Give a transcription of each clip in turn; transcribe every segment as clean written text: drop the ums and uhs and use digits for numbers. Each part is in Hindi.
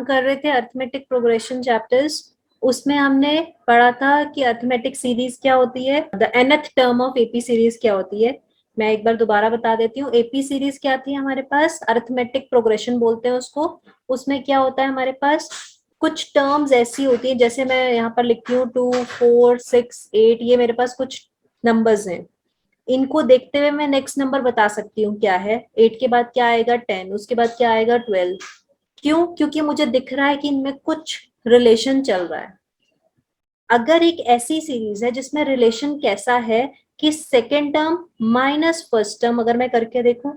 कर रहे थे अर्थमेटिक प्रोग्रेशन चैप्टर्स, उसमें हमने पढ़ा था कि अर्थमेटिक सीरीज क्या होती है, the nth term of AP series क्या होती है। मैं एक बार दोबारा बता देती हूँ। एपी सीरीज क्या थी हमारे पास, अर्थमेटिक प्रोग्रेशन बोलते हैं उसको। उसमें क्या होता है हमारे पास, कुछ टर्म्स ऐसी होती है, जैसे मैं यहाँ पर लिखती हूँ 2, 4, 6, 8, ये मेरे पास कुछ नंबर्स हैं। इनको देखते हुए मैं नेक्स्ट नंबर बता सकती हूँ क्या है, 8 के बाद क्या आएगा 10, उसके बाद क्या आएगा 12। क्यों? क्योंकि मुझे दिख रहा है कि इनमें कुछ रिलेशन चल रहा है। अगर एक ऐसी सीरीज है जिसमें रिलेशन कैसा है कि second term minus first term अगर मैं करके देखूं,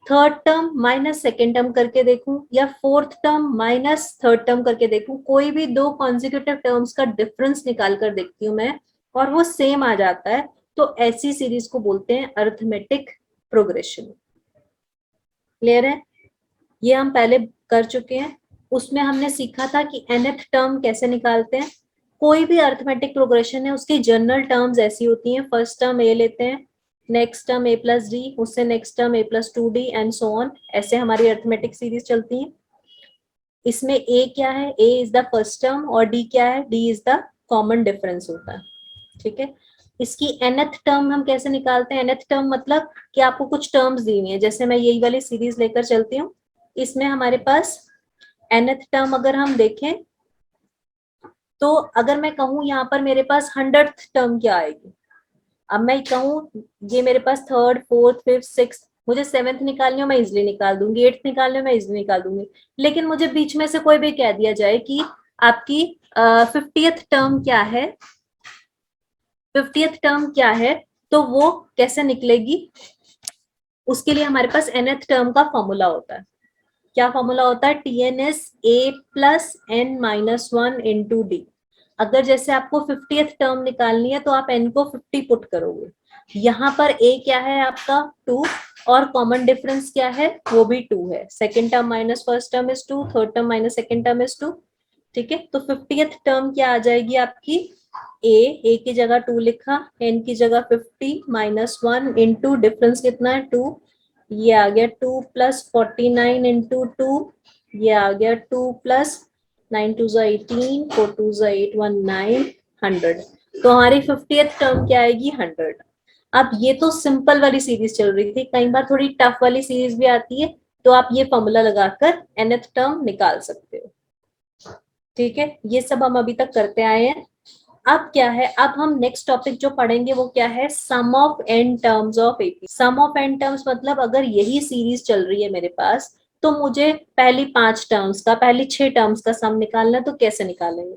third term minus second term करके देखूं, या fourth term minus third term करके देखूं, कोई भी दो कॉन्जिक्यूटिव टर्म्स का डिफरेंस निकाल कर देखती हूँ मैं और वो सेम आ जाता है, तो ऐसी सीरीज को बोलते हैं अर्थमेटिक प्रोग्रेशन। क्लियर है? ये हम पहले कर चुके हैं। उसमें हमने सीखा था कि nth टर्म कैसे निकालते हैं। कोई भी अर्थमेटिक प्रोग्रेशन है उसकी जनरल टर्म्स ऐसी होती हैं, फर्स्ट टर्म ए लेते हैं, नेक्स्ट टर्म ए प्लस डी, उससे next term A plus 2d and so on, ऐसे हमारी अर्थमेटिक सीरीज चलती है। इसमें ए क्या है, ए इज द फर्स्ट टर्म, और डी क्या है, D is the common difference होता है। ठीक है। इसकी nth टर्म हम कैसे निकालते हैं, nth टर्म मतलब कि आपको कुछ टर्म्स दी हुई है, जैसे मैं यही वाली सीरीज लेकर चलती हूँ, इसमें हमारे पास nth टर्म अगर हम देखें तो अगर मैं कहूं यहाँ पर मेरे पास 100th टर्म क्या आएगी, अब मैं कहूँ ये मेरे पास थर्ड, फोर्थ, फिफ्थ, सिक्स, मुझे सेवेंथ निकालनी हो मैं इजिली निकाल दूंगी, एट्थ निकालनी हो मैं इजिली निकाल दूंगी। लेकिन मुझे बीच में से कोई भी कह दिया जाए कि आपकी 50th टर्म क्या है, 50th टर्म क्या है, तो वो कैसे निकलेगी, उसके लिए हमारे पास nth टर्म का फॉर्मूला होता है। क्या फॉर्मूला होता है, TNS A plus n minus 1 into D. अगर जैसे आपको 50th टर्म निकालनी है तो आप n को 50 पुट करोगे, यहाँ पर a क्या है आपका 2, और कॉमन डिफरेंस क्या है, वो भी 2 है। Second term minus first term is 2, third term minus second term is 2। ठीक है, तो 50th टर्म क्या आ जाएगी आपकी, a की जगह 2 लिखा, n की जगह 50 माइनस 1 इंटू डिफरेंस कितना है 2, ये आ गया 2 प्लस 49 इंटू 2, ये आ गया 2 प्लस 9 टू 18, 4 टू 8, 1 9, 100। तो हमारी 50th टर्म क्या आएगी 100। अब ये तो सिंपल वाली सीरीज चल रही थी, कई बार थोड़ी टफ वाली सीरीज भी आती है, तो आप ये फॉर्मूला लगाकर nth टर्म निकाल सकते हो। ठीक है, ये सब हम अभी तक करते आए हैं। अब क्या है, अब हम नेक्स्ट टॉपिक जो पढ़ेंगे वो क्या है, sum of N terms of AP. Sum of N terms मतलब अगर यही सीरीज चल रही है मेरे पास, तो मुझे पहली 5 टर्म्स का, पहली 6 टर्म्स का सम निकालना, तो कैसे निकालेंगे।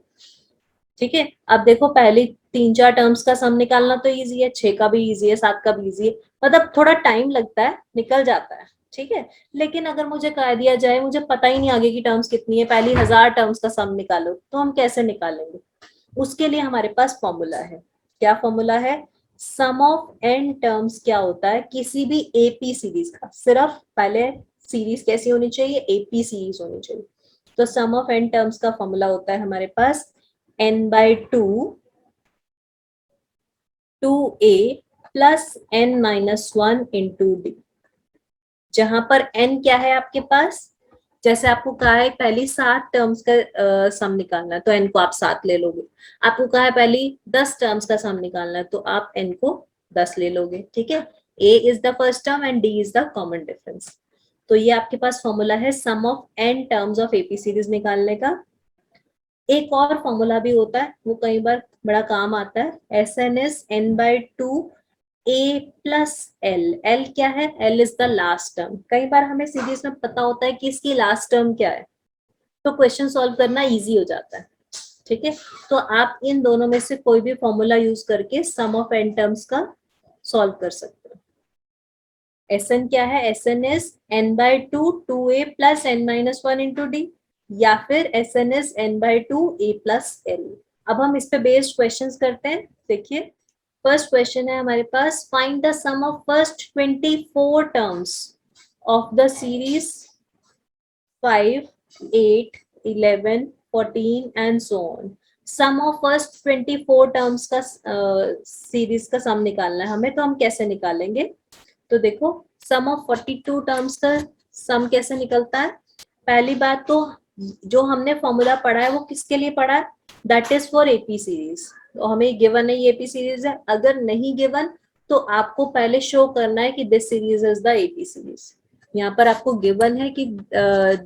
ठीक है, अब देखो पहली 3-4 टर्म्स का सम निकालना तो इजी है, 6 का भी इजी है, 7 का भी इजी है, मतलब थोड़ा टाइम लगता है, निकल जाता है। ठीक है, लेकिन अगर मुझे कह दिया जाए मुझे पता ही नहीं आगे की टर्म्स कितनी है, पहली 1000 टर्म्स का सम निकालो, तो हम कैसे निकालेंगे। उसके लिए हमारे पास फॉर्मूला है। क्या फॉर्मूला है, सम ऑफ एन टर्म्स क्या होता है किसी भी एपी सीरीज का, सिर्फ पहले सीरीज कैसी होनी चाहिए, एपी सीरीज होनी चाहिए। तो सम ऑफ एन टर्म्स का फॉर्मूला होता है हमारे पास n/2 2a plus n-1 into D, जहां पर n क्या है आपके पास, जैसे आपको कहा है पहली 7 टर्म्स का सम निकालना है तो n को आप 7 ले लोगे, आपको कहा है पहली 10 टर्म्स का सम निकालना है तो आप n को 10 ले लोगे। ठीक है, a is the first term and d is the common difference. तो ये आपके पास फॉर्मूला है sum of n terms of AP series निकालने का। एक और फॉर्मूला भी होता है, वो कई बार बड़ा काम आता है, SNS n/2 a plus L. L क्या है, L is the last term. कई बार हमें सीरीज में पता होता है कि इसकी लास्ट टर्म क्या है, तो क्वेश्चन सॉल्व करना इजी हो जाता है। ठीक है, तो आप इन दोनों में से कोई भी फॉर्मूला यूज करके सम ऑफ एन टर्म्स का सॉल्व कर सकते हो। एसएन क्या है, SN is n/2 2a plus n-1 into D, या फिर एसएन is n/2 a plus L. अब हम इस पे बेस्ड क्वेश्चंस करते हैं। देखिए फर्स्ट क्वेश्चन है हमारे पास, find the sum of first 24 terms of the series 5 8 11 14 and so on. Sum of first 24 terms का सीरीज का सम निकालना है हमें, तो हम कैसे निकालेंगे। तो देखो सम ऑफ 42 टर्म्स का सम कैसे निकलता है, पहली बात तो जो हमने फॉर्मूला पढ़ा है वो किसके लिए पढ़ा है, that is for AP series. तो हमें गिवन है ये एपी सीरीज है, अगर नहीं गिवन तो आपको पहले शो करना है कि this series is the AP series. यहाँ पर आपको गिवन है कि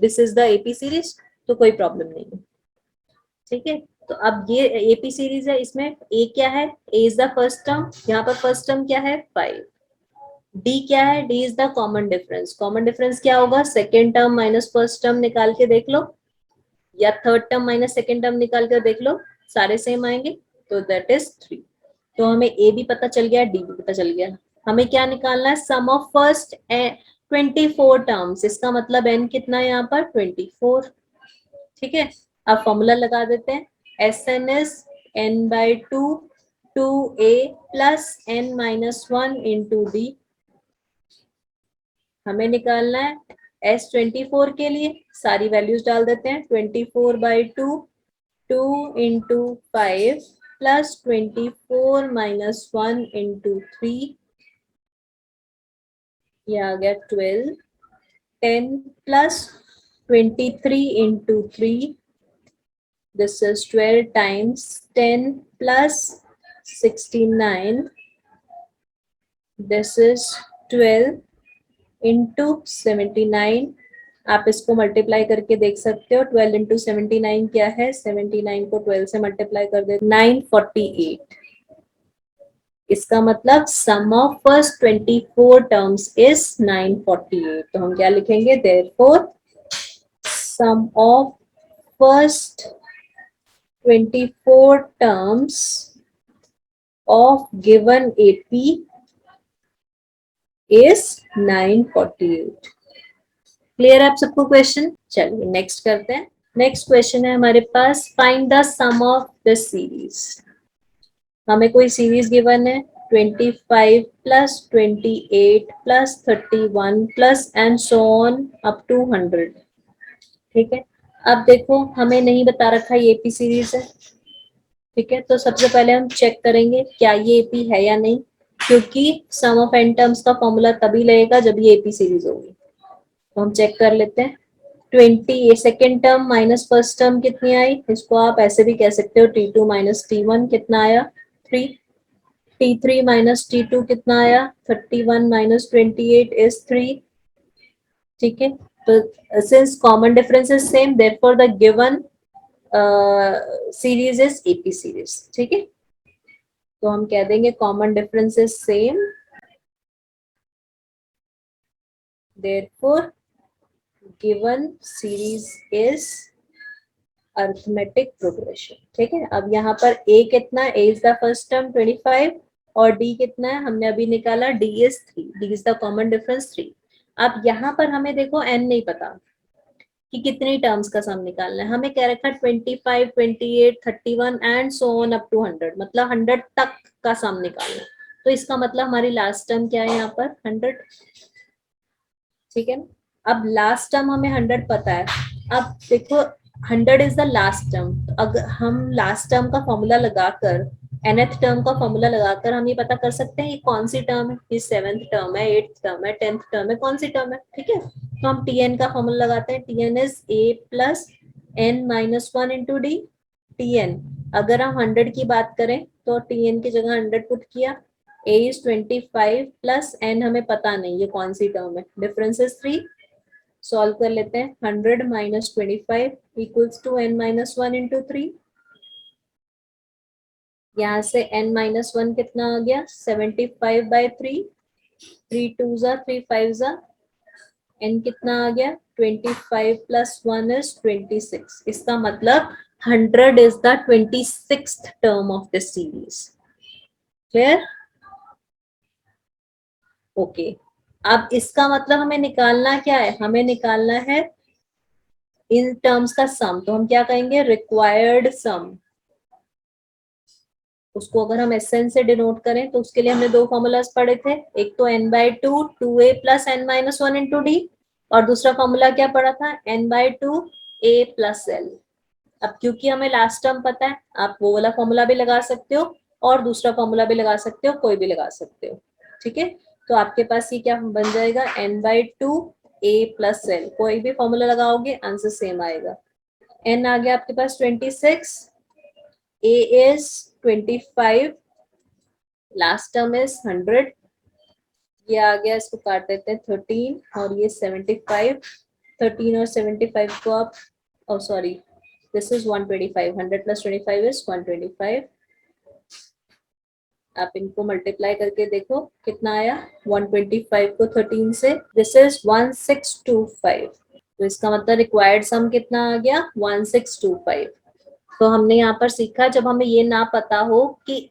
this is the AP series, तो कोई प्रॉब्लम नहीं है, ठीक है। तो अब ये एपी सीरीज है, इसमें ए क्या है, ए इज द फर्स्ट टर्म, यहाँ पर फर्स्ट टर्म क्या है 5, डी क्या है, D is the common difference, common difference क्या होगा, second term minus first term निकाल के देख लो, या third term minus second term निकाल कर देख लो, सारे सेम आएंगे, तो दैट इज 3। तो हमें ए भी पता चल गया, डी भी पता चल गया। हमें क्या निकालना है, सम ऑफ फर्स्ट 24 टर्म्स, इसका मतलब एन कितना है यहाँ पर 24, ठीक है। अब फॉर्मूला लगा देते हैं, S N is N by two A plus N minus one into D. हमें निकालना है S24 के लिए, सारी वैल्यूज डाल देते हैं, 24/2 2 इंटू 5 प्लस 24 माइनस 1 इंटू 3, ये आ गया 12, 10 plus 23 into 3, this is 12 times 10 plus 69, this is 12 into 79। आप इसको मल्टीप्लाई करके देख सकते हो, 12 इंटू 79 क्या है, 79 को 12 से मल्टीप्लाई कर दे 948। इसका मतलब sum of first 24 terms is 948। तो हम क्या लिखेंगे, therefore sum of first 24 terms of given AP is 948। Clear है आप सबको क्वेश्चन। चलिए नेक्स्ट करते हैं। नेक्स्ट क्वेश्चन है हमारे पास, find the sum of the series. हमें कोई सीरीज गिवन है 25 plus 28 plus 31 plus and so on up to 100, ठीक है। अब देखो हमें नहीं बता रखा ये एपी सीरीज है, ठीक है। तो सबसे पहले हम चेक करेंगे क्या ये एपी है या नहीं, क्योंकि सम ऑफ एन टर्म्स का फॉर्मूला तभी लगेगा जब ये एपी सीरीज होगी। तो हम चेक कर लेते हैं, 20 second term minus first term कितनी आई, इसको आप ऐसे भी कह सकते हो T2 माइनस T1 कितना आया 3, T3 माइनस T2 कितना आया 31 माइनस 28 इज 3, ठीक है। तो since common difference is same therefore the given series is AP series, ठीक है। तो हम कह देंगे common difference is same, therefore given series is arithmetic progression, ठीक है। अब यहाँ पर a कितना है, a is the first term 25 और d कितना है, हमने अभी निकाला d is 3, d is the common difference 3। अब यहाँ पर हमें देखो n नहीं पता कि कितनी टर्म्स का सम निकालना है, हमें क्या रखा 25 28 31 and so on up to 100, मतलब 100 तक का सम निकालना है। तो इसका मतलब हमारी लास्ट टर्म क्या है यहाँ पर 100, ठीक है। अब लास्ट टर्म हमें 100 पता है, अब देखो 100 इज द लास्ट टर्म, अगर हम लास्ट टर्म का फॉर्मूला लगाकर nth टर्म का फॉर्मूला लगाकर हम ये पता कर सकते हैं ये कौन सी टर्म है, ये 7th टर्म है, 8th टर्म है, 10th टर्म है, कौन सी टर्म है, ठीक है। तो हम tn का फॉर्मूला लगाते हैं, tn is a plus n minus one into D. tn अगर हम 100 की बात करें तो tn की जगह 100 पुट किया, a इज 25 प्लस n हमें पता नहीं ये कौन सी टर्म है, डिफरेंस इज 3। सॉल्व कर लेते हैं, 100 minus 25 equals to n minus one into 3। यहाँ से n माइनस वन कितना आ गया 75/3, 3 2 जा 3 5 जा, n कितना आ गया 25 प्लस 1 इज 26। इसका मतलब 100 is the 26th term of this series. Clear, okay. अब इसका मतलब हमें निकालना क्या है, हमें निकालना है इन टर्म्स का सम। तो हम क्या कहेंगे, रिक्वायर्ड सम। उसको अगर हम एसएन से डिनोट करें तो उसके लिए हमने दो फॉर्मूलाज पढ़े थे, एक तो n/2 2a plus n minus one into D, और दूसरा फॉर्मूला क्या पढ़ा था n/2 a प्लस l। अब क्योंकि हमें लास्ट टर्म पता है, आप वो वाला फॉर्मूला भी लगा सकते हो और दूसरा फॉर्मूला भी लगा सकते हो, कोई भी लगा सकते हो, ठीक है। तो आपके पास ये क्या बन जाएगा n/2 a प्लस l, कोई भी फॉर्मूला लगाओगे आंसर सेम आएगा। n आ गया आपके पास 26, a is 25, last term is 100, ये आ गया, इसको काट देते हैं 13 और ये 75, 13 और 75 को आप, oh sorry, this is 125, 100 plus 25 is 125, आप इनको मल्टीप्लाई करके देखो कितना आया, 125 को 13 से, दिस इज 1625, तो इसका मतलब रिक्वायर्ड सम कितना आ गया, 1625। तो हमने यहाँ पर सीखा, जब हमें ये ना पता हो कि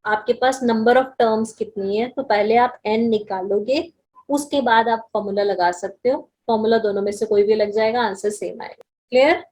आपके पास नंबर ऑफ टर्म्स कितनी है, तो पहले आप n निकालोगे, उसके बाद आप फॉर्मूला लगा सकते हो, फॉर्मूला दोनों में से कोई भी लग जाएगा, आंसर सेम आएगा। क्लियर?